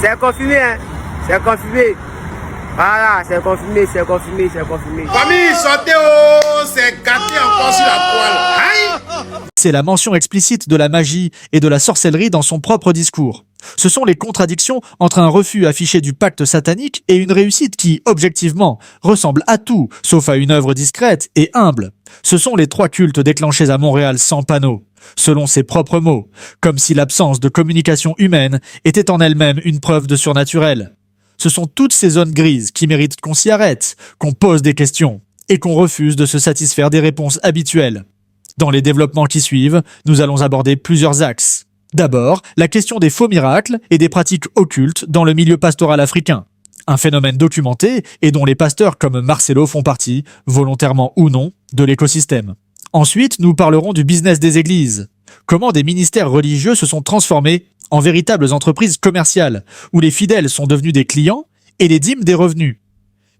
C'est confirmé, hein. C'est confirmé. Voilà, c'est confirmé, c'est confirmé, c'est confirmé. Famille, sortez, oh, c'est gâté encore sur la toile. Aïe! C'est la mention explicite de la magie et de la sorcellerie dans son propre discours. Ce sont les contradictions entre un refus affiché du pacte satanique et une réussite qui, objectivement, ressemble à tout, sauf à une œuvre discrète et humble. Ce sont les 3 cultes déclenchés à Montréal sans panneau, selon ses propres mots, comme si l'absence de communication humaine était en elle-même une preuve de surnaturel. Ce sont toutes ces zones grises qui méritent qu'on s'y arrête, qu'on pose des questions, et qu'on refuse de se satisfaire des réponses habituelles. Dans les développements qui suivent, nous allons aborder plusieurs axes. D'abord, la question des faux miracles et des pratiques occultes dans le milieu pastoral africain. Un phénomène documenté et dont les pasteurs comme Marcelo font partie, volontairement ou non, de l'écosystème. Ensuite, nous parlerons du business des églises. Comment des ministères religieux se sont transformés en véritables entreprises commerciales, où les fidèles sont devenus des clients et les dîmes des revenus.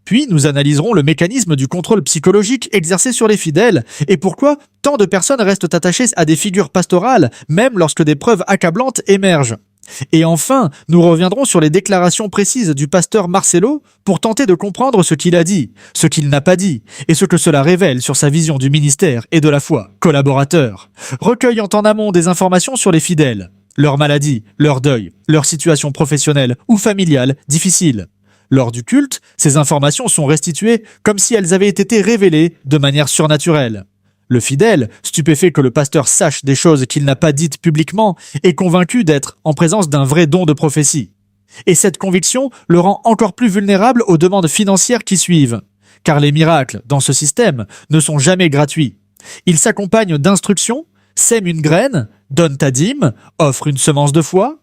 Puis nous analyserons le mécanisme du contrôle psychologique exercé sur les fidèles et pourquoi tant de personnes restent attachées à des figures pastorales, même lorsque des preuves accablantes émergent. Et enfin, nous reviendrons sur les déclarations précises du pasteur Marcelo pour tenter de comprendre ce qu'il a dit, ce qu'il n'a pas dit, et ce que cela révèle sur sa vision du ministère et de la foi. Collaborateurs, recueillant en amont des informations sur les fidèles, leur maladie, leur deuil, leur situation professionnelle ou familiale difficile. Lors du culte, ces informations sont restituées comme si elles avaient été révélées de manière surnaturelle. Le fidèle, stupéfait que le pasteur sache des choses qu'il n'a pas dites publiquement, est convaincu d'être en présence d'un vrai don de prophétie. Et cette conviction le rend encore plus vulnérable aux demandes financières qui suivent. Car les miracles, dans ce système, ne sont jamais gratuits. Ils s'accompagnent d'instructions, sème une graine, donne ta dîme, offre une semence de foi,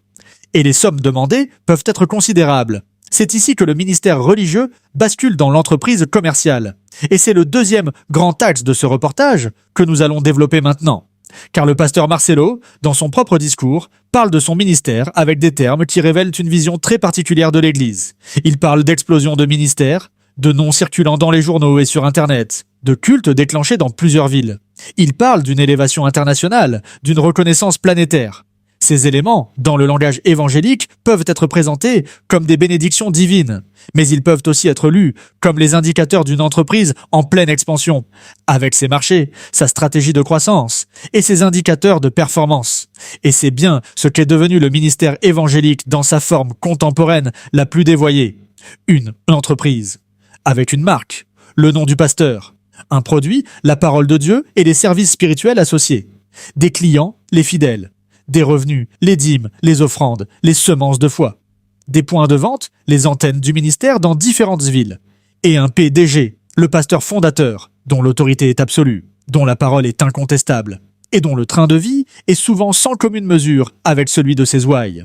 et les sommes demandées peuvent être considérables. C'est ici que le ministère religieux bascule dans l'entreprise commerciale. Et c'est le deuxième grand axe de ce reportage que nous allons développer maintenant. Car le pasteur Marcelo, dans son propre discours, parle de son ministère avec des termes qui révèlent une vision très particulière de l'Église. Il parle d'explosion de ministères, de noms circulant dans les journaux et sur Internet, de cultes déclenchés dans plusieurs villes. Il parle d'une élévation internationale, d'une reconnaissance planétaire. Ces éléments, dans le langage évangélique, peuvent être présentés comme des bénédictions divines, mais ils peuvent aussi être lus comme les indicateurs d'une entreprise en pleine expansion, avec ses marchés, sa stratégie de croissance et ses indicateurs de performance. Et c'est bien ce qu'est devenu le ministère évangélique dans sa forme contemporaine la plus dévoyée. Une entreprise, avec une marque, le nom du pasteur, un produit, la parole de Dieu et les services spirituels associés, des clients, les fidèles, des revenus, les dîmes, les offrandes, les semences de foi, des points de vente, les antennes du ministère dans différentes villes, et un PDG, le pasteur fondateur, dont l'autorité est absolue, dont la parole est incontestable, et dont le train de vie est souvent sans commune mesure avec celui de ses ouailles.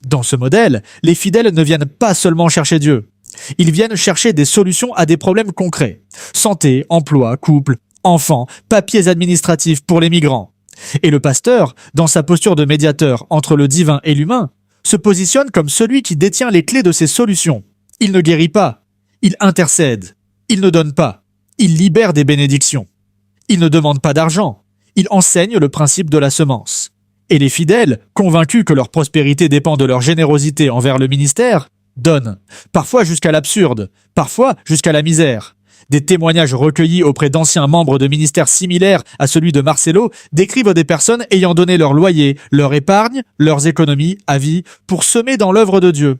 Dans ce modèle, les fidèles ne viennent pas seulement chercher Dieu, ils viennent chercher des solutions à des problèmes concrets. Santé, emploi, couple, enfants, papiers administratifs pour les migrants. Et le pasteur, dans sa posture de médiateur entre le divin et l'humain, se positionne comme celui qui détient les clés de ces solutions. Il ne guérit pas, il intercède, il ne donne pas, il libère des bénédictions. Il ne demande pas d'argent, il enseigne le principe de la semence. Et les fidèles, convaincus que leur prospérité dépend de leur générosité envers le ministère, donnent, parfois jusqu'à l'absurde, parfois jusqu'à la misère. Des témoignages recueillis auprès d'anciens membres de ministères similaires à celui de Marcelo décrivent des personnes ayant donné leur loyer, leur épargne, leurs économies à vie pour semer dans l'œuvre de Dieu.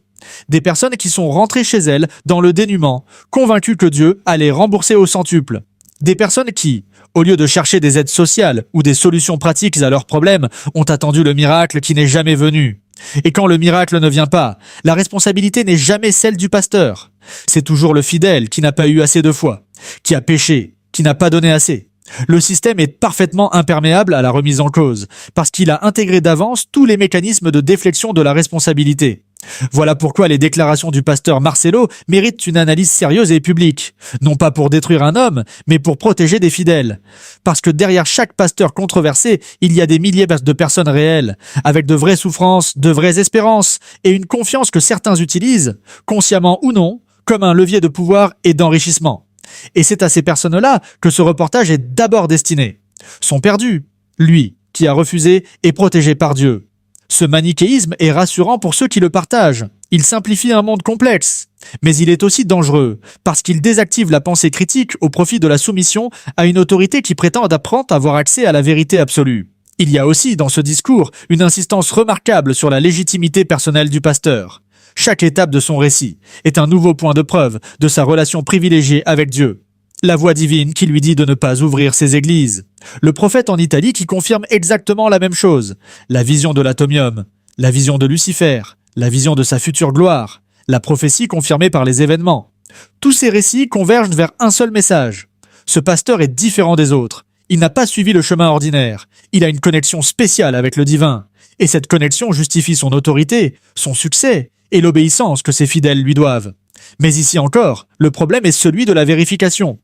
Des personnes qui sont rentrées chez elles dans le dénuement, convaincues que Dieu allait rembourser au centuple. Des personnes qui, au lieu de chercher des aides sociales ou des solutions pratiques à leurs problèmes, ont attendu le miracle qui n'est jamais venu. Et quand le miracle ne vient pas, la responsabilité n'est jamais celle du pasteur. C'est toujours le fidèle qui n'a pas eu assez de foi, qui a péché, qui n'a pas donné assez. Le système est parfaitement imperméable à la remise en cause, parce qu'il a intégré d'avance tous les mécanismes de déflexion de la responsabilité. Voilà pourquoi les déclarations du pasteur Marcelo méritent une analyse sérieuse et publique, non pas pour détruire un homme, mais pour protéger des fidèles. Parce que derrière chaque pasteur controversé, il y a des milliers de personnes réelles, avec de vraies souffrances, de vraies espérances, et une confiance que certains utilisent, consciemment ou non, comme un levier de pouvoir et d'enrichissement. Et c'est à ces personnes-là que ce reportage est d'abord destiné. Son perdu, lui, qui a refusé, est protégé par Dieu. Ce manichéisme est rassurant pour ceux qui le partagent. Il simplifie un monde complexe. Mais il est aussi dangereux, parce qu'il désactive la pensée critique au profit de la soumission à une autorité qui prétend apprendre à avoir accès à la vérité absolue. Il y a aussi, dans ce discours, une insistance remarquable sur la légitimité personnelle du pasteur. Chaque étape de son récit est un nouveau point de preuve de sa relation privilégiée avec Dieu. La voix divine qui lui dit de ne pas ouvrir ses églises. Le prophète en Italie qui confirme exactement la même chose. La vision de l'atomium, la vision de Lucifer, la vision de sa future gloire, la prophétie confirmée par les événements. Tous ces récits convergent vers un seul message. Ce pasteur est différent des autres. Il n'a pas suivi le chemin ordinaire. Il a une connexion spéciale avec le divin. Et cette connexion justifie son autorité, son succès et l'obéissance que ses fidèles lui doivent. Mais ici encore, le problème est celui de la vérification.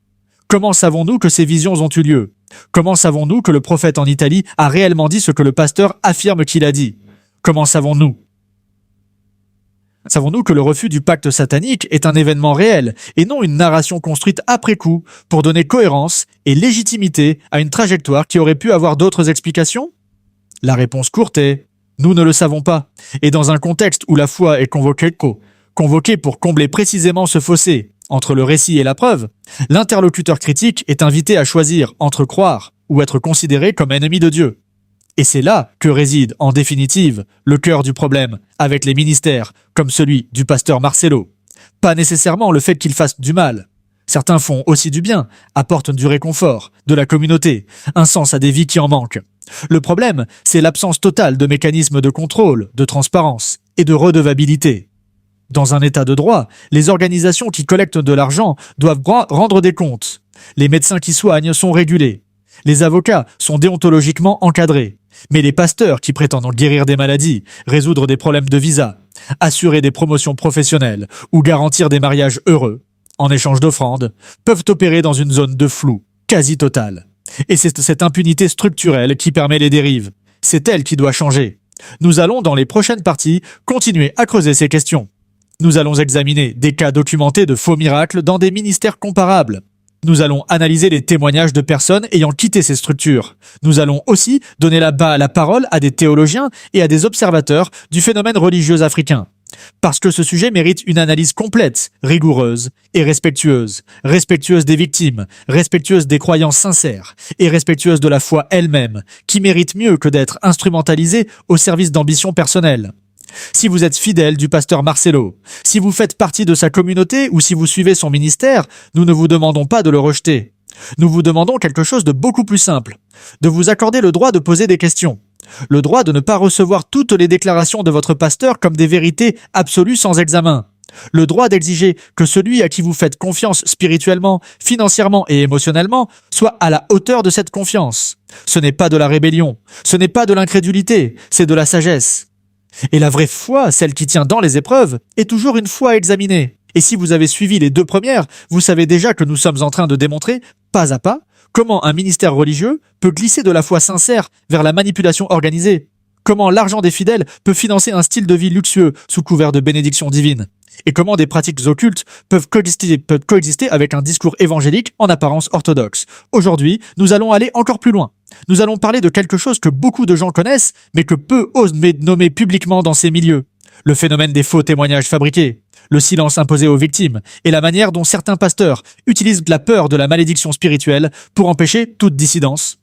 Comment savons-nous que ces visions ont eu lieu? Comment savons-nous que le prophète en Italie a réellement dit ce que le pasteur affirme qu'il a dit? Comment savons-nous? Savons-nous que le refus du pacte satanique est un événement réel et non une narration construite après coup pour donner cohérence et légitimité à une trajectoire qui aurait pu avoir d'autres explications? La réponse courte est « Nous ne le savons pas ». Et dans un contexte où la foi est convoquée pour combler précisément ce fossé entre le récit et la preuve, l'interlocuteur critique est invité à choisir entre croire ou être considéré comme ennemi de Dieu. Et c'est là que réside, en définitive, le cœur du problème avec les ministères, comme celui du pasteur Marcelo. Pas nécessairement le fait qu'ils fassent du mal. Certains font aussi du bien, apportent du réconfort, de la communauté, un sens à des vies qui en manquent. Le problème, c'est l'absence totale de mécanismes de contrôle, de transparence et de redevabilité. Dans un état de droit, les organisations qui collectent de l'argent doivent rendre des comptes. Les médecins qui soignent sont régulés. Les avocats sont déontologiquement encadrés. Mais les pasteurs qui prétendent guérir des maladies, résoudre des problèmes de visa, assurer des promotions professionnelles ou garantir des mariages heureux, en échange d'offrandes, peuvent opérer dans une zone de flou quasi totale. Et c'est cette impunité structurelle qui permet les dérives. C'est elle qui doit changer. Nous allons, dans les prochaines parties, continuer à creuser ces questions. Nous allons examiner des cas documentés de faux miracles dans des ministères comparables. Nous allons analyser les témoignages de personnes ayant quitté ces structures. Nous allons aussi donner la parole à des théologiens et à des observateurs du phénomène religieux africain. Parce que ce sujet mérite une analyse complète, rigoureuse et respectueuse. Respectueuse des victimes, respectueuse des croyances sincères et respectueuse de la foi elle-même, qui mérite mieux que d'être instrumentalisée au service d'ambitions personnelles. Si vous êtes fidèle du pasteur Marcelo, si vous faites partie de sa communauté ou si vous suivez son ministère, nous ne vous demandons pas de le rejeter. Nous vous demandons quelque chose de beaucoup plus simple, de vous accorder le droit de poser des questions, le droit de ne pas recevoir toutes les déclarations de votre pasteur comme des vérités absolues sans examen, le droit d'exiger que celui à qui vous faites confiance spirituellement, financièrement et émotionnellement soit à la hauteur de cette confiance. Ce n'est pas de la rébellion, ce n'est pas de l'incrédulité, c'est de la sagesse. Et la vraie foi, celle qui tient dans les épreuves, est toujours une foi examinée. Et si vous avez suivi les deux premières, vous savez déjà que nous sommes en train de démontrer, pas à pas, comment un ministère religieux peut glisser de la foi sincère vers la manipulation organisée. Comment l'argent des fidèles peut financer un style de vie luxueux sous couvert de bénédictions divines. Et comment des pratiques occultes peuvent coexister avec un discours évangélique en apparence orthodoxe. Aujourd'hui, nous allons aller encore plus loin. Nous allons parler de quelque chose que beaucoup de gens connaissent, mais que peu osent nommer publiquement dans ces milieux. Le phénomène des faux témoignages fabriqués, le silence imposé aux victimes, et la manière dont certains pasteurs utilisent la peur de la malédiction spirituelle pour empêcher toute dissidence.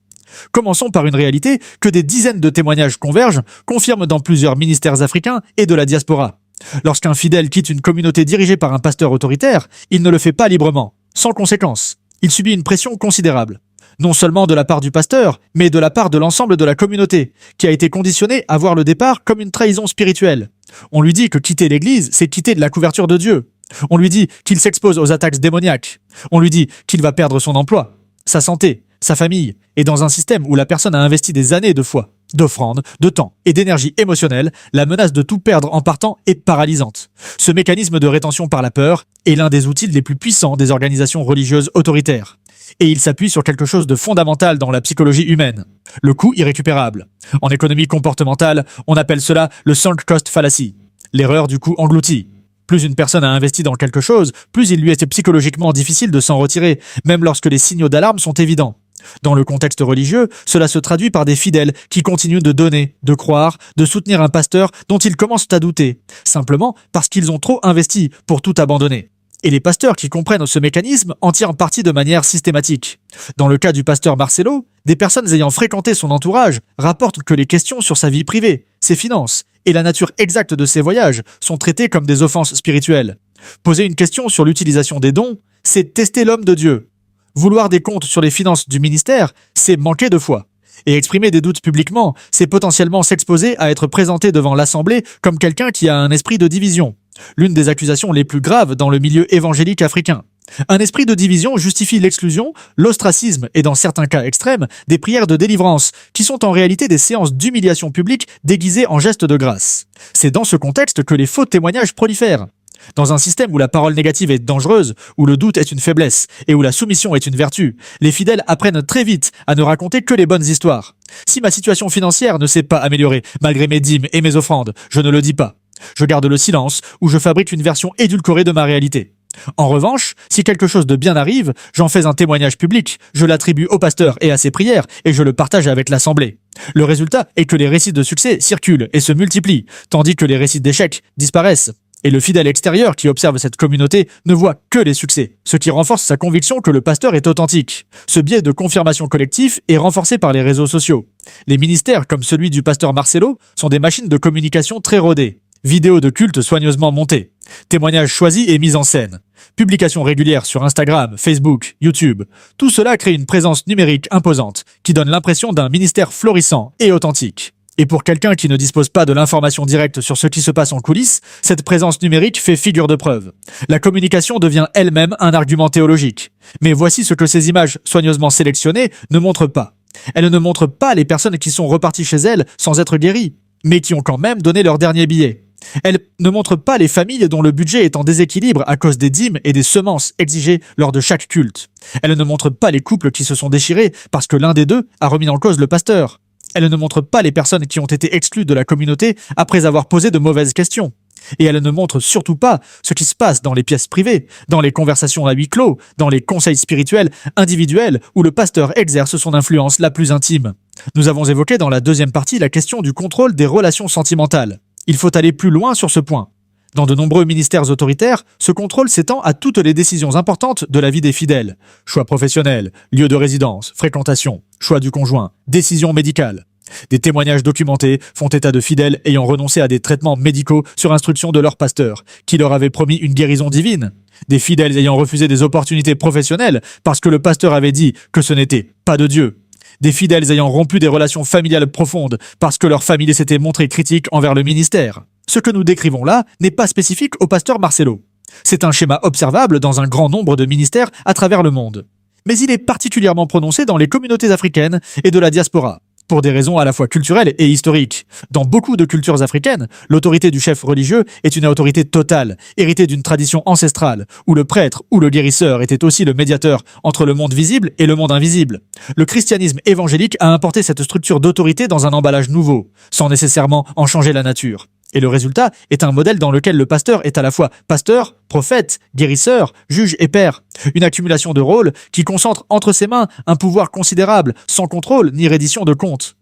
Commençons par une réalité que des dizaines de témoignages convergent, confirment dans plusieurs ministères africains et de la diaspora. Lorsqu'un fidèle quitte une communauté dirigée par un pasteur autoritaire, il ne le fait pas librement, sans conséquence. Il subit une pression considérable. Non seulement de la part du pasteur, mais de la part de l'ensemble de la communauté, qui a été conditionnée à voir le départ comme une trahison spirituelle. On lui dit que quitter l'église, c'est quitter de la couverture de Dieu. On lui dit qu'il s'expose aux attaques démoniaques. On lui dit qu'il va perdre son emploi, sa santé, sa famille, et dans un système où la personne a investi des années de foi, d'offrandes, de temps et d'énergie émotionnelle, la menace de tout perdre en partant est paralysante. Ce mécanisme de rétention par la peur est l'un des outils les plus puissants des organisations religieuses autoritaires. Et il s'appuie sur quelque chose de fondamental dans la psychologie humaine, le coût irrécupérable. En économie comportementale, on appelle cela le sunk cost fallacy, l'erreur du coût englouti. Plus une personne a investi dans quelque chose, plus il lui est psychologiquement difficile de s'en retirer, même lorsque les signaux d'alarme sont évidents. Dans le contexte religieux, cela se traduit par des fidèles qui continuent de donner, de croire, de soutenir un pasteur dont ils commencent à douter, simplement parce qu'ils ont trop investi pour tout abandonner. Et les pasteurs qui comprennent ce mécanisme en tirent parti de manière systématique. Dans le cas du pasteur Marcelo, des personnes ayant fréquenté son entourage rapportent que les questions sur sa vie privée, ses finances et la nature exacte de ses voyages sont traitées comme des offenses spirituelles. Poser une question sur l'utilisation des dons, c'est tester l'homme de Dieu. Vouloir des comptes sur les finances du ministère, c'est manquer de foi. Et exprimer des doutes publiquement, c'est potentiellement s'exposer à être présenté devant l'Assemblée comme quelqu'un qui a un esprit de division. L'une des accusations les plus graves dans le milieu évangélique africain. Un esprit de division justifie l'exclusion, l'ostracisme et dans certains cas extrêmes, des prières de délivrance, qui sont en réalité des séances d'humiliation publique déguisées en gestes de grâce. C'est dans ce contexte que les faux témoignages prolifèrent. Dans un système où la parole négative est dangereuse, où le doute est une faiblesse et où la soumission est une vertu, les fidèles apprennent très vite à ne raconter que les bonnes histoires. Si ma situation financière ne s'est pas améliorée malgré mes dîmes et mes offrandes, je ne le dis pas. Je garde le silence ou je fabrique une version édulcorée de ma réalité. En revanche, si quelque chose de bien arrive, j'en fais un témoignage public, je l'attribue au pasteur et à ses prières et je le partage avec l'Assemblée. Le résultat est que les récits de succès circulent et se multiplient, tandis que les récits d'échecs disparaissent. Et le fidèle extérieur qui observe cette communauté ne voit que les succès, ce qui renforce sa conviction que le pasteur est authentique. Ce biais de confirmation collectif est renforcé par les réseaux sociaux. Les ministères, comme celui du pasteur Marcelo, sont des machines de communication très rodées. Vidéos de culte soigneusement montées, témoignages choisis et mis en scène, publications régulières sur Instagram, Facebook, YouTube. Tout cela crée une présence numérique imposante qui donne l'impression d'un ministère florissant et authentique. Et pour quelqu'un qui ne dispose pas de l'information directe sur ce qui se passe en coulisses, cette présence numérique fait figure de preuve. La communication devient elle-même un argument théologique. Mais voici ce que ces images soigneusement sélectionnées ne montrent pas. Elles ne montrent pas les personnes qui sont reparties chez elles sans être guéries, mais qui ont quand même donné leur dernier billet. Elles ne montrent pas les familles dont le budget est en déséquilibre à cause des dîmes et des semences exigées lors de chaque culte. Elles ne montrent pas les couples qui se sont déchirés parce que l'un des deux a remis en cause le pasteur. Elles ne montrent pas les personnes qui ont été exclues de la communauté après avoir posé de mauvaises questions. Et elles ne montrent surtout pas ce qui se passe dans les pièces privées, dans les conversations à huis clos, dans les conseils spirituels individuels où le pasteur exerce son influence la plus intime. Nous avons évoqué dans la deuxième partie la question du contrôle des relations sentimentales. Il faut aller plus loin sur ce point. Dans de nombreux ministères autoritaires, ce contrôle s'étend à toutes les décisions importantes de la vie des fidèles. Choix professionnel, lieu de résidence, fréquentation, choix du conjoint, décision médicale. Des témoignages documentés font état de fidèles ayant renoncé à des traitements médicaux sur instruction de leur pasteur, qui leur avait promis une guérison divine. Des fidèles ayant refusé des opportunités professionnelles parce que le pasteur avait dit que ce n'était pas de Dieu. Des fidèles ayant rompu des relations familiales profondes parce que leur famille s'était montrée critique envers le ministère. Ce que nous décrivons là n'est pas spécifique au pasteur Marcelo. C'est un schéma observable dans un grand nombre de ministères à travers le monde. Mais il est particulièrement prononcé dans les communautés africaines et de la diaspora, pour des raisons à la fois culturelles et historiques. Dans beaucoup de cultures africaines, l'autorité du chef religieux est une autorité totale, héritée d'une tradition ancestrale, où le prêtre ou le guérisseur était aussi le médiateur entre le monde visible et le monde invisible. Le christianisme évangélique a importé cette structure d'autorité dans un emballage nouveau, sans nécessairement en changer la nature. Et le résultat est un modèle dans lequel le pasteur est à la fois pasteur, prophète, guérisseur, juge et père. Une accumulation de rôles qui concentre entre ses mains un pouvoir considérable, sans contrôle ni reddition de comptes.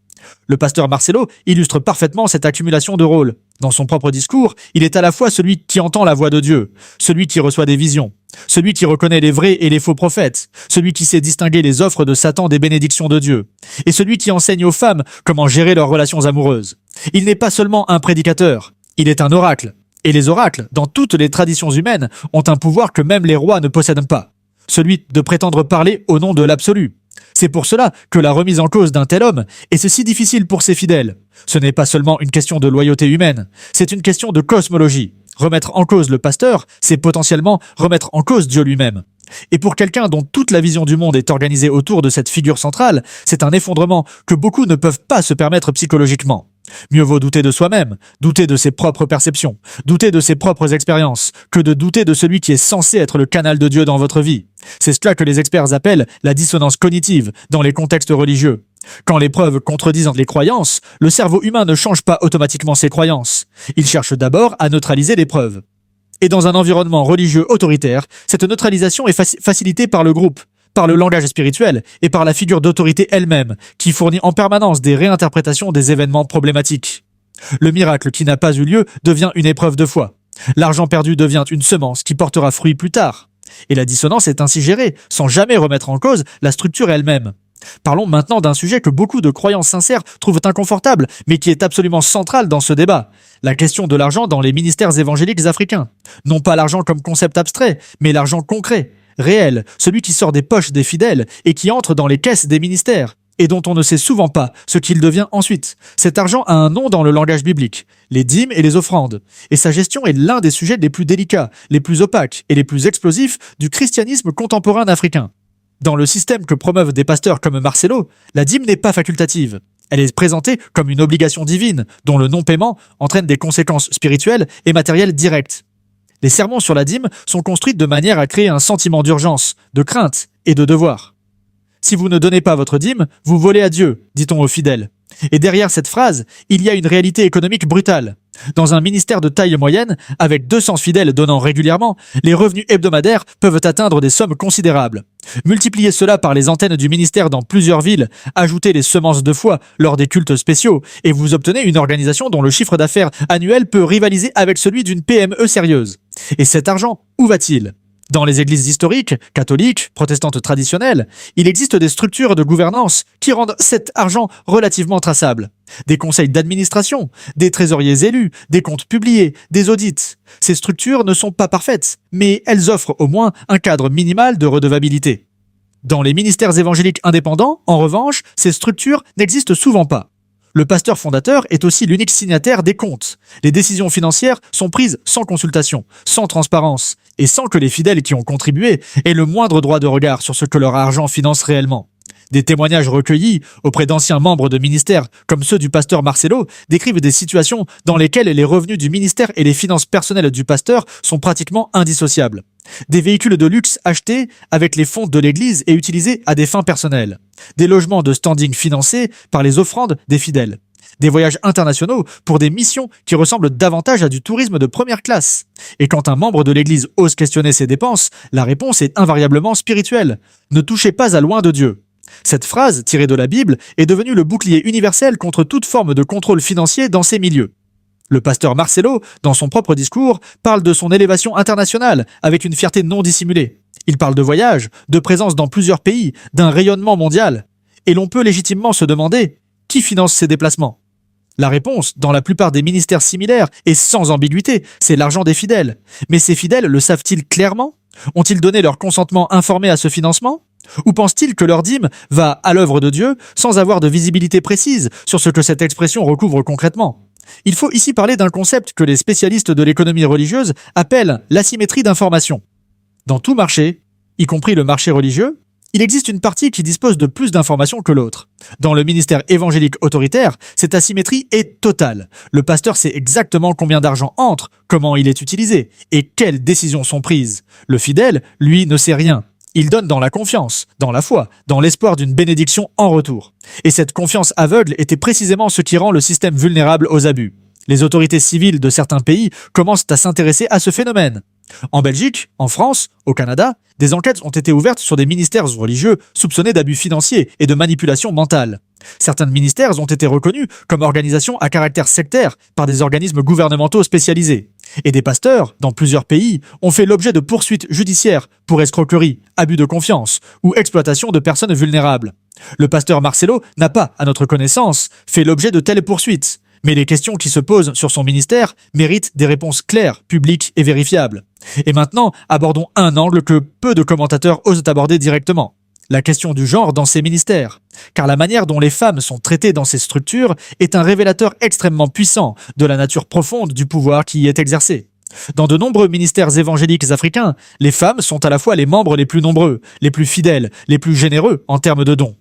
Le pasteur Marcelo illustre parfaitement cette accumulation de rôles. Dans son propre discours, il est à la fois celui qui entend la voix de Dieu, celui qui reçoit des visions, celui qui reconnaît les vrais et les faux prophètes, celui qui sait distinguer les offres de Satan des bénédictions de Dieu, et celui qui enseigne aux femmes comment gérer leurs relations amoureuses. Il n'est pas seulement un prédicateur, il est un oracle. Et les oracles, dans toutes les traditions humaines, ont un pouvoir que même les rois ne possèdent pas, celui de prétendre parler au nom de l'absolu. C'est pour cela que la remise en cause d'un tel homme est si difficile pour ses fidèles. Ce n'est pas seulement une question de loyauté humaine, c'est une question de cosmologie. Remettre en cause le pasteur, c'est potentiellement remettre en cause Dieu lui-même. Et pour quelqu'un dont toute la vision du monde est organisée autour de cette figure centrale, c'est un effondrement que beaucoup ne peuvent pas se permettre psychologiquement. Mieux vaut douter de soi-même, douter de ses propres perceptions, douter de ses propres expériences, que de douter de celui qui est censé être le canal de Dieu dans votre vie. C'est cela que les experts appellent la dissonance cognitive dans les contextes religieux. Quand les preuves contredisent les croyances, le cerveau humain ne change pas automatiquement ses croyances. Il cherche d'abord à neutraliser les preuves. Et dans un environnement religieux autoritaire, cette neutralisation est facilitée par le groupe, par le langage spirituel et par la figure d'autorité elle-même, qui fournit en permanence des réinterprétations des événements problématiques. Le miracle qui n'a pas eu lieu devient une épreuve de foi. L'argent perdu devient une semence qui portera fruit plus tard. Et la dissonance est ainsi gérée, sans jamais remettre en cause la structure elle-même. Parlons maintenant d'un sujet que beaucoup de croyants sincères trouvent inconfortable, mais qui est absolument central dans ce débat. La question de l'argent dans les ministères évangéliques africains. Non pas l'argent comme concept abstrait, mais l'argent concret, réel, celui qui sort des poches des fidèles et qui entre dans les caisses des ministères, et dont on ne sait souvent pas ce qu'il devient ensuite. Cet argent a un nom dans le langage biblique, les dîmes et les offrandes, et sa gestion est l'un des sujets les plus délicats, les plus opaques et les plus explosifs du christianisme contemporain africain. Dans le système que promeuvent des pasteurs comme Marcelo, la dîme n'est pas facultative. Elle est présentée comme une obligation divine, dont le non-paiement entraîne des conséquences spirituelles et matérielles directes. Les sermons sur la dîme sont construits de manière à créer un sentiment d'urgence, de crainte et de devoir. Si vous ne donnez pas votre dîme, vous volez à Dieu, dit-on aux fidèles. Et derrière cette phrase, il y a une réalité économique brutale. Dans un ministère de taille moyenne, avec 200 fidèles donnant régulièrement, les revenus hebdomadaires peuvent atteindre des sommes considérables. Multipliez cela par les antennes du ministère dans plusieurs villes, ajoutez les semences de foi lors des cultes spéciaux, et vous obtenez une organisation dont le chiffre d'affaires annuel peut rivaliser avec celui d'une PME sérieuse. Et cet argent, où va-t-il ? Dans les églises historiques, catholiques, protestantes traditionnelles, il existe des structures de gouvernance qui rendent cet argent relativement traçable. Des conseils d'administration, des trésoriers élus, des comptes publiés, des audits. Ces structures ne sont pas parfaites, mais elles offrent au moins un cadre minimal de redevabilité. Dans les ministères évangéliques indépendants, en revanche, ces structures n'existent souvent pas. Le pasteur fondateur est aussi l'unique signataire des comptes. Les décisions financières sont prises sans consultation, sans transparence, et sans que les fidèles qui ont contribué aient le moindre droit de regard sur ce que leur argent finance réellement. Des témoignages recueillis auprès d'anciens membres de ministères, comme ceux du pasteur Marcelo, décrivent des situations dans lesquelles les revenus du ministère et les finances personnelles du pasteur sont pratiquement indissociables. Des véhicules de luxe achetés avec les fonds de l'église et utilisés à des fins personnelles. Des logements de standing financés par les offrandes des fidèles. Des voyages internationaux pour des missions qui ressemblent davantage à du tourisme de première classe. Et quand un membre de l'église ose questionner ses dépenses, la réponse est invariablement spirituelle. Ne touchez pas à loin de Dieu. Cette phrase, tirée de la Bible, est devenue le bouclier universel contre toute forme de contrôle financier dans ces milieux. Le pasteur Marcelo, dans son propre discours, parle de son élévation internationale, avec une fierté non dissimulée. Il parle de voyages, de présence dans plusieurs pays, d'un rayonnement mondial. Et l'on peut légitimement se demander, qui finance ces déplacements ? La réponse, dans la plupart des ministères similaires, et sans ambiguïté, c'est l'argent des fidèles. Mais ces fidèles le savent-ils clairement ? Ont-ils donné leur consentement informé à ce financement ? Ou pensent-ils que leur dîme va à l'œuvre de Dieu sans avoir de visibilité précise sur ce que cette expression recouvre concrètement ? Il faut ici parler d'un concept que les spécialistes de l'économie religieuse appellent l'asymétrie d'information. Dans tout marché, y compris le marché religieux, il existe une partie qui dispose de plus d'informations que l'autre. Dans le ministère évangélique autoritaire, cette asymétrie est totale. Le pasteur sait exactement combien d'argent entre, comment il est utilisé et quelles décisions sont prises. Le fidèle, lui, ne sait rien. Il donne dans la confiance, dans la foi, dans l'espoir d'une bénédiction en retour. Et cette confiance aveugle était précisément ce qui rend le système vulnérable aux abus. Les autorités civiles de certains pays commencent à s'intéresser à ce phénomène. En Belgique, en France, au Canada, des enquêtes ont été ouvertes sur des ministères religieux soupçonnés d'abus financiers et de manipulation mentale. Certains ministères ont été reconnus comme organisations à caractère sectaire par des organismes gouvernementaux spécialisés. Et des pasteurs, dans plusieurs pays, ont fait l'objet de poursuites judiciaires pour escroquerie, abus de confiance ou exploitation de personnes vulnérables. Le pasteur Marcelo n'a pas, à notre connaissance, fait l'objet de telles poursuites. Mais les questions qui se posent sur son ministère méritent des réponses claires, publiques et vérifiables. Et maintenant, abordons un angle que peu de commentateurs osent aborder directement. La question du genre dans ces ministères. Car la manière dont les femmes sont traitées dans ces structures est un révélateur extrêmement puissant de la nature profonde du pouvoir qui y est exercé. Dans de nombreux ministères évangéliques africains, les femmes sont à la fois les membres les plus nombreux, les plus fidèles, les plus généreux en termes de dons,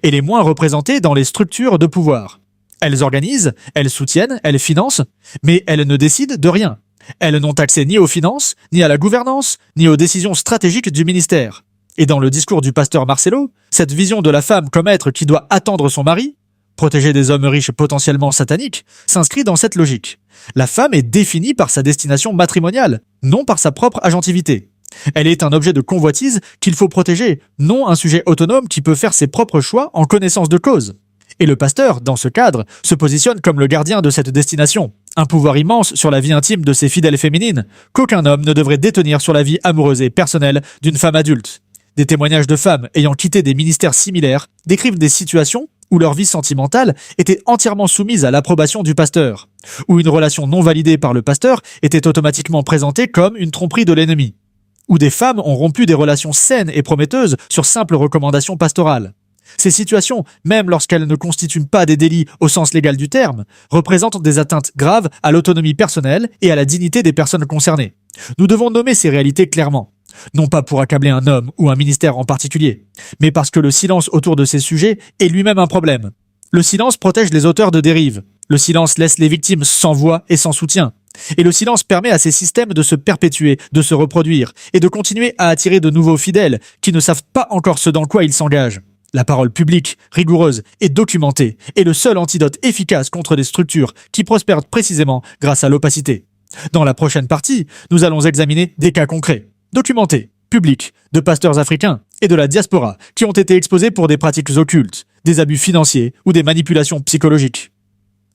et les moins représentés dans les structures de pouvoir. Elles organisent, elles soutiennent, elles financent, mais elles ne décident de rien. Elles n'ont accès ni aux finances, ni à la gouvernance, ni aux décisions stratégiques du ministère. Et dans le discours du pasteur Marcelo, cette vision de la femme comme être qui doit attendre son mari, protéger des hommes riches potentiellement sataniques, s'inscrit dans cette logique. La femme est définie par sa destination matrimoniale, non par sa propre agentivité. Elle est un objet de convoitise qu'il faut protéger, non un sujet autonome qui peut faire ses propres choix en connaissance de cause. Et le pasteur, dans ce cadre, se positionne comme le gardien de cette destination. Un pouvoir immense sur la vie intime de ses fidèles féminines, qu'aucun homme ne devrait détenir sur la vie amoureuse et personnelle d'une femme adulte. Des témoignages de femmes ayant quitté des ministères similaires décrivent des situations où leur vie sentimentale était entièrement soumise à l'approbation du pasteur, où une relation non validée par le pasteur était automatiquement présentée comme une tromperie de l'ennemi, où des femmes ont rompu des relations saines et prometteuses sur simple recommandation pastorale. Ces situations, même lorsqu'elles ne constituent pas des délits au sens légal du terme, représentent des atteintes graves à l'autonomie personnelle et à la dignité des personnes concernées. Nous devons nommer ces réalités clairement. Non pas pour accabler un homme ou un ministère en particulier, mais parce que le silence autour de ces sujets est lui-même un problème. Le silence protège les auteurs de dérives. Le silence laisse les victimes sans voix et sans soutien. Et le silence permet à ces systèmes de se perpétuer, de se reproduire et de continuer à attirer de nouveaux fidèles qui ne savent pas encore ce dans quoi ils s'engagent. La parole publique, rigoureuse et documentée est le seul antidote efficace contre des structures qui prospèrent précisément grâce à l'opacité. Dans la prochaine partie, nous allons examiner des cas concrets, documentés, publics, de pasteurs africains et de la diaspora qui ont été exposés pour des pratiques occultes, des abus financiers ou des manipulations psychologiques.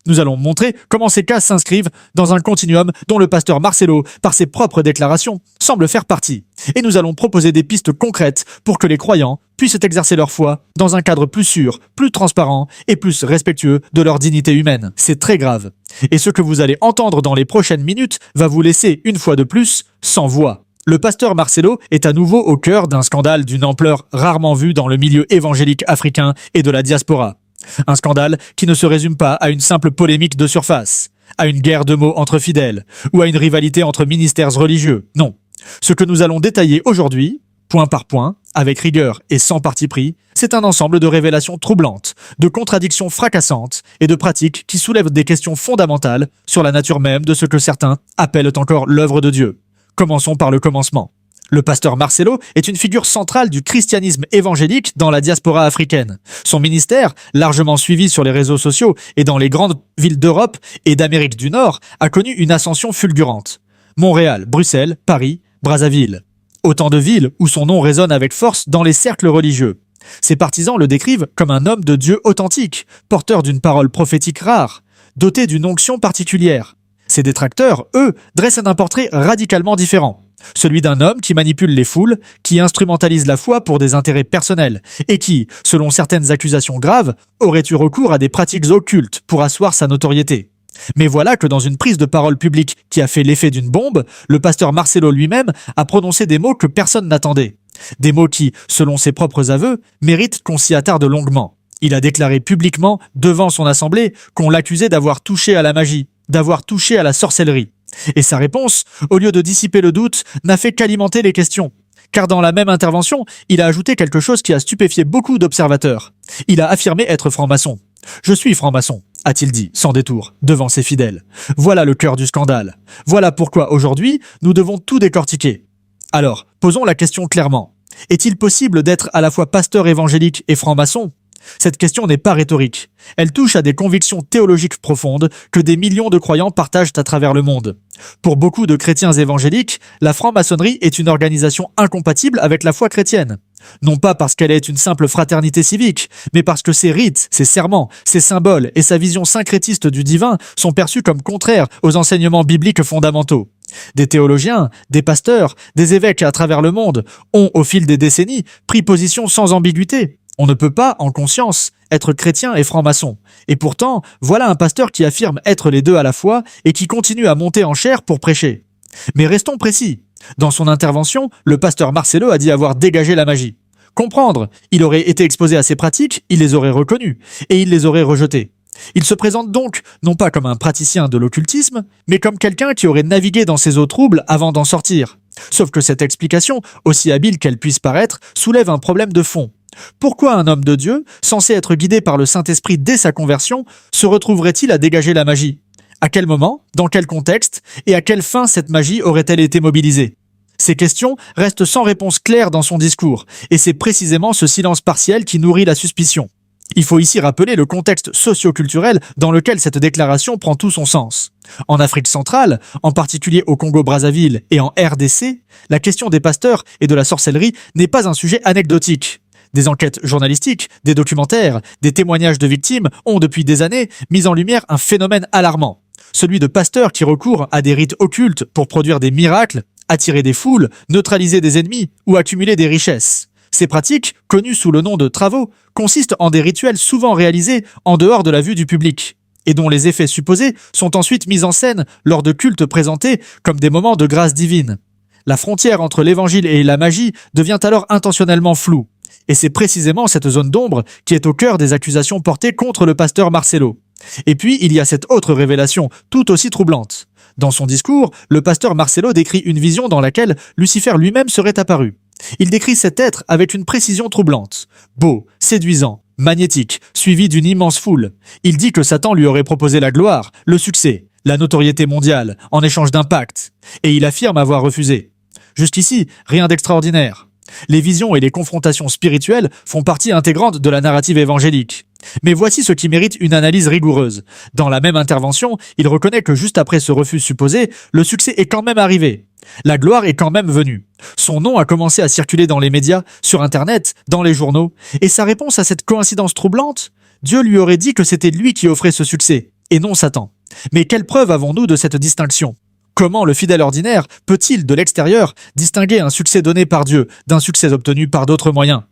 Nous allons montrer comment ces cas s'inscrivent dans un continuum dont le pasteur Marcelo, par ses propres déclarations, semble faire partie. Et nous allons proposer des pistes concrètes pour que les croyants puissent exercer leur foi dans un cadre plus sûr, plus transparent et plus respectueux de leur dignité humaine. C'est très grave. Et ce que vous allez entendre dans les prochaines minutes va vous laisser, une fois de plus, sans voix. Le pasteur Marcelo est à nouveau au cœur d'un scandale d'une ampleur rarement vue dans le milieu évangélique africain et de la diaspora. Un scandale qui ne se résume pas à une simple polémique de surface, à une guerre de mots entre fidèles, ou à une rivalité entre ministères religieux. Non. Ce que nous allons détailler aujourd'hui, point par point, avec rigueur et sans parti pris, c'est un ensemble de révélations troublantes, de contradictions fracassantes et de pratiques qui soulèvent des questions fondamentales sur la nature même de ce que certains appellent encore l'œuvre de Dieu. Commençons par le commencement. Le pasteur Marcelo est une figure centrale du christianisme évangélique dans la diaspora africaine. Son ministère, largement suivi sur les réseaux sociaux et dans les grandes villes d'Europe et d'Amérique du Nord, a connu une ascension fulgurante. Montréal, Bruxelles, Paris, Brazzaville. Autant de villes où son nom résonne avec force dans les cercles religieux. Ses partisans le décrivent comme un homme de Dieu authentique, porteur d'une parole prophétique rare, doté d'une onction particulière. Ses détracteurs, eux, dressent un portrait radicalement différent. Celui d'un homme qui manipule les foules, qui instrumentalise la foi pour des intérêts personnels, et qui, selon certaines accusations graves, aurait eu recours à des pratiques occultes pour asseoir sa notoriété. Mais voilà que dans une prise de parole publique qui a fait l'effet d'une bombe, le pasteur Marcelo lui-même a prononcé des mots que personne n'attendait. Des mots qui, selon ses propres aveux, méritent qu'on s'y attarde longuement. Il a déclaré publiquement, devant son assemblée, qu'on l'accusait d'avoir touché à la magie, d'avoir touché à la sorcellerie. Et sa réponse, au lieu de dissiper le doute, n'a fait qu'alimenter les questions. Car dans la même intervention, il a ajouté quelque chose qui a stupéfié beaucoup d'observateurs. Il a affirmé être franc-maçon. « Je suis franc-maçon », a-t-il dit, sans détour, devant ses fidèles. Voilà le cœur du scandale. Voilà pourquoi, aujourd'hui, nous devons tout décortiquer. Alors, posons la question clairement. Est-il possible d'être à la fois pasteur évangélique et franc-maçon ? Cette question n'est pas rhétorique. Elle touche à des convictions théologiques profondes que des millions de croyants partagent à travers le monde. Pour beaucoup de chrétiens évangéliques, la franc-maçonnerie est une organisation incompatible avec la foi chrétienne. Non pas parce qu'elle est une simple fraternité civique, mais parce que ses rites, ses serments, ses symboles et sa vision syncrétiste du divin sont perçus comme contraires aux enseignements bibliques fondamentaux. Des théologiens, des pasteurs, des évêques à travers le monde ont, au fil des décennies, pris position sans ambiguïté. On ne peut pas, en conscience, être chrétien et franc-maçon. Et pourtant, voilà un pasteur qui affirme être les deux à la fois et qui continue à monter en chair pour prêcher. Mais restons précis. Dans son intervention, le pasteur Marcelo a dit avoir dégagé la magie. Comprendre, il aurait été exposé à ces pratiques, il les aurait reconnues, et il les aurait rejetées. Il se présente donc, non pas comme un praticien de l'occultisme, mais comme quelqu'un qui aurait navigué dans ces eaux troubles avant d'en sortir. Sauf que cette explication, aussi habile qu'elle puisse paraître, soulève un problème de fond. Pourquoi un homme de Dieu, censé être guidé par le Saint-Esprit dès sa conversion, se retrouverait-il à dégager la magie ? À quel moment, dans quel contexte, et à quelle fin cette magie aurait-elle été mobilisée ? Ces questions restent sans réponse claire dans son discours, et c'est précisément ce silence partiel qui nourrit la suspicion. Il faut ici rappeler le contexte socio-culturel dans lequel cette déclaration prend tout son sens. En Afrique centrale, en particulier au Congo-Brazzaville et en RDC, la question des pasteurs et de la sorcellerie n'est pas un sujet anecdotique. Des enquêtes journalistiques, des documentaires, des témoignages de victimes ont depuis des années mis en lumière un phénomène alarmant. Celui de pasteurs qui recourent à des rites occultes pour produire des miracles, attirer des foules, neutraliser des ennemis ou accumuler des richesses. Ces pratiques, connues sous le nom de travaux, consistent en des rituels souvent réalisés en dehors de la vue du public, et dont les effets supposés sont ensuite mis en scène lors de cultes présentés comme des moments de grâce divine. La frontière entre l'évangile et la magie devient alors intentionnellement floue, et c'est précisément cette zone d'ombre qui est au cœur des accusations portées contre le pasteur Marcelo. Et puis, il y a cette autre révélation, tout aussi troublante. Dans son discours, le pasteur Marcelo décrit une vision dans laquelle Lucifer lui-même serait apparu. Il décrit cet être avec une précision troublante. Beau, séduisant, magnétique, suivi d'une immense foule. Il dit que Satan lui aurait proposé la gloire, le succès, la notoriété mondiale, en échange d'un pacte. Et il affirme avoir refusé. Jusqu'ici, rien d'extraordinaire. Les visions et les confrontations spirituelles font partie intégrante de la narrative évangélique. Mais voici ce qui mérite une analyse rigoureuse. Dans la même intervention, il reconnaît que juste après ce refus supposé, le succès est quand même arrivé. La gloire est quand même venue. Son nom a commencé à circuler dans les médias, sur Internet, dans les journaux. Et sa réponse à cette coïncidence troublante, Dieu lui aurait dit que c'était lui qui offrait ce succès, et non Satan. Mais quelle preuve avons-nous de cette distinction ? Comment le fidèle ordinaire peut-il, de l'extérieur, distinguer un succès donné par Dieu d'un succès obtenu par d'autres moyens ?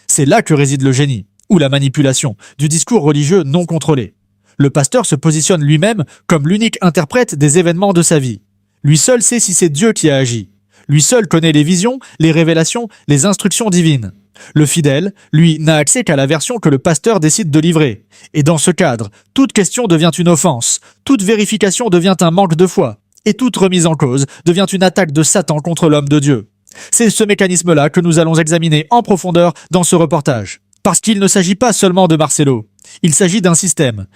C'est là que réside le génie, ou la manipulation, du discours religieux non contrôlé. Le pasteur se positionne lui-même comme l'unique interprète des événements de sa vie. Lui seul sait si c'est Dieu qui a agi. Lui seul connaît les visions, les révélations, les instructions divines. Le fidèle, lui, n'a accès qu'à la version que le pasteur décide de livrer. Et dans ce cadre, toute question devient une offense, toute vérification devient un manque de foi, et toute remise en cause devient une attaque de Satan contre l'homme de Dieu. C'est ce mécanisme-là que nous allons examiner en profondeur dans ce reportage. Parce qu'il ne s'agit pas seulement de Marcelo. Il s'agit d'un système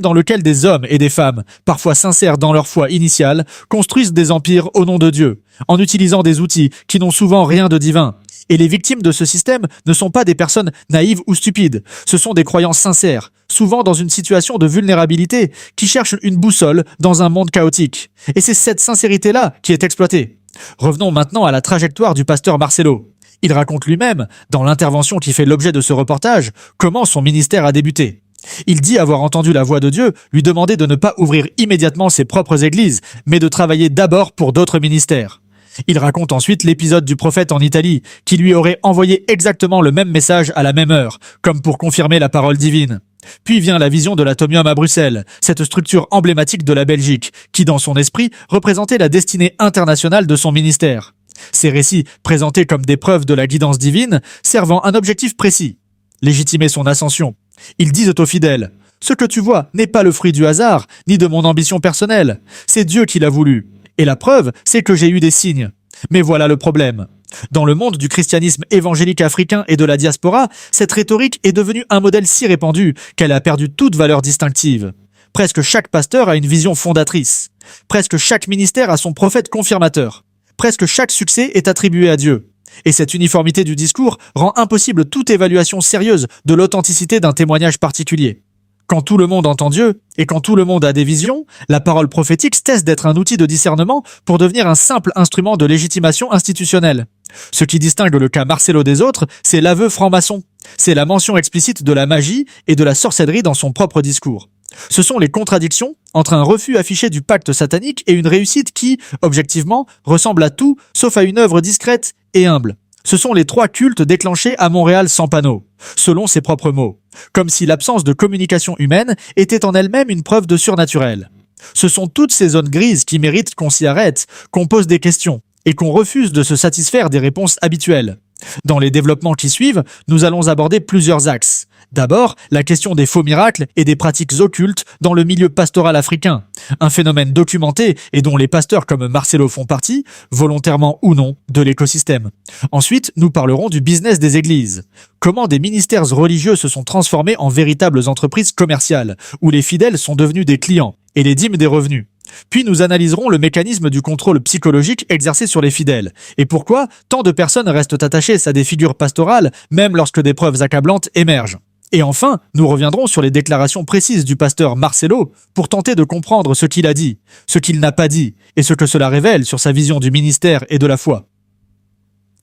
dans lequel des hommes et des femmes, parfois sincères dans leur foi initiale, construisent des empires au nom de Dieu, en utilisant des outils qui n'ont souvent rien de divin. Et les victimes de ce système ne sont pas des personnes naïves ou stupides, ce sont des croyants sincères, souvent dans une situation de vulnérabilité, qui cherchent une boussole dans un monde chaotique. Et c'est cette sincérité-là qui est exploitée. Revenons maintenant à la trajectoire du pasteur Marcelo. Il raconte lui-même, dans l'intervention qui fait l'objet de ce reportage, comment son ministère a débuté. Il dit avoir entendu la voix de Dieu lui demander de ne pas ouvrir immédiatement ses propres églises, mais de travailler d'abord pour d'autres ministères. Il raconte ensuite l'épisode du prophète en Italie, qui lui aurait envoyé exactement le même message à la même heure, comme pour confirmer la parole divine. Puis vient la vision de l'Atomium à Bruxelles, cette structure emblématique de la Belgique, qui dans son esprit représentait la destinée internationale de son ministère. Ces récits, présentés comme des preuves de la guidance divine, servant un objectif précis, légitimer son ascension. Ils disent aux fidèles, « Ce que tu vois n'est pas le fruit du hasard, ni de mon ambition personnelle. C'est Dieu qui l'a voulu. Et la preuve, c'est que j'ai eu des signes. Mais voilà le problème. Dans le monde du christianisme évangélique africain et de la diaspora, cette rhétorique est devenue un modèle si répandu qu'elle a perdu toute valeur distinctive. Presque chaque pasteur a une vision fondatrice. Presque chaque ministère a son prophète confirmateur. Presque chaque succès est attribué à Dieu. Et cette uniformité du discours rend impossible toute évaluation sérieuse de l'authenticité d'un témoignage particulier. Quand tout le monde entend Dieu, et quand tout le monde a des visions, la parole prophétique cesse d'être un outil de discernement pour devenir un simple instrument de légitimation institutionnelle. Ce qui distingue le cas Marcelo des autres, c'est l'aveu franc-maçon. C'est la mention explicite de la magie et de la sorcellerie dans son propre discours. Ce sont les contradictions entre un refus affiché du pacte satanique et une réussite qui, objectivement, ressemble à tout sauf à une œuvre discrète et humble. Ce sont les 3 cultes déclenchés à Montréal sans panneau, selon ses propres mots, comme si l'absence de communication humaine était en elle-même une preuve de surnaturel. Ce sont toutes ces zones grises qui méritent qu'on s'y arrête, qu'on pose des questions, et qu'on refuse de se satisfaire des réponses habituelles. Dans les développements qui suivent, nous allons aborder plusieurs axes. D'abord, la question des faux miracles et des pratiques occultes dans le milieu pastoral africain, un phénomène documenté et dont les pasteurs comme Marcelo font partie, volontairement ou non, de l'écosystème. Ensuite, nous parlerons du business des églises. Comment des ministères religieux se sont transformés en véritables entreprises commerciales, où les fidèles sont devenus des clients et les dîmes des revenus. Puis nous analyserons le mécanisme du contrôle psychologique exercé sur les fidèles, et pourquoi tant de personnes restent attachées à des figures pastorales, même lorsque des preuves accablantes émergent. Et enfin, nous reviendrons sur les déclarations précises du pasteur Marcelo pour tenter de comprendre ce qu'il a dit, ce qu'il n'a pas dit, et ce que cela révèle sur sa vision du ministère et de la foi.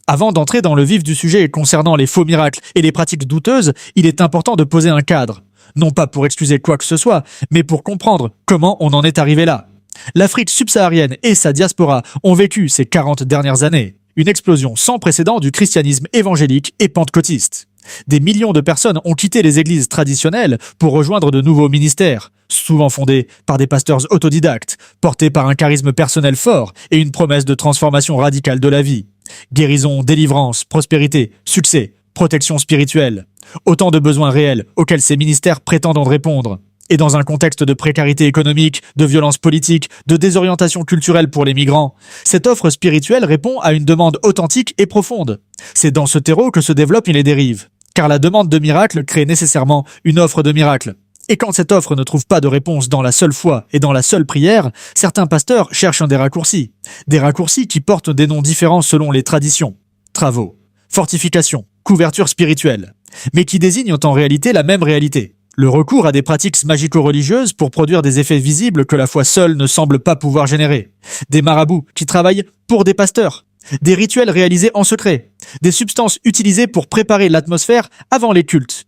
Avant d'entrer dans le vif du sujet concernant les faux miracles et les pratiques douteuses, il est important de poser un cadre. Non pas pour excuser quoi que ce soit, mais pour comprendre comment on en est arrivé là. L'Afrique subsaharienne et sa diaspora ont vécu ces 40 dernières années une explosion sans précédent du christianisme évangélique et pentecôtiste. Des millions de personnes ont quitté les églises traditionnelles pour rejoindre de nouveaux ministères, souvent fondés par des pasteurs autodidactes, portés par un charisme personnel fort et une promesse de transformation radicale de la vie. Guérison, délivrance, prospérité, succès, protection spirituelle. Autant de besoins réels auxquels ces ministères prétendent répondre. Et dans un contexte de précarité économique, de violence politique, de désorientation culturelle pour les migrants, cette offre spirituelle répond à une demande authentique et profonde. C'est dans ce terreau que se développent les dérives. Car la demande de miracle crée nécessairement une offre de miracle. Et quand cette offre ne trouve pas de réponse dans la seule foi et dans la seule prière, certains pasteurs cherchent des raccourcis. Des raccourcis qui portent des noms différents selon les traditions. Travaux, fortification, couverture spirituelle. Mais qui désignent en réalité la même réalité. Le recours à des pratiques magico-religieuses pour produire des effets visibles que la foi seule ne semble pas pouvoir générer. Des marabouts qui travaillent pour des pasteurs. Des rituels réalisés en secret. Des substances utilisées pour préparer l'atmosphère avant les cultes.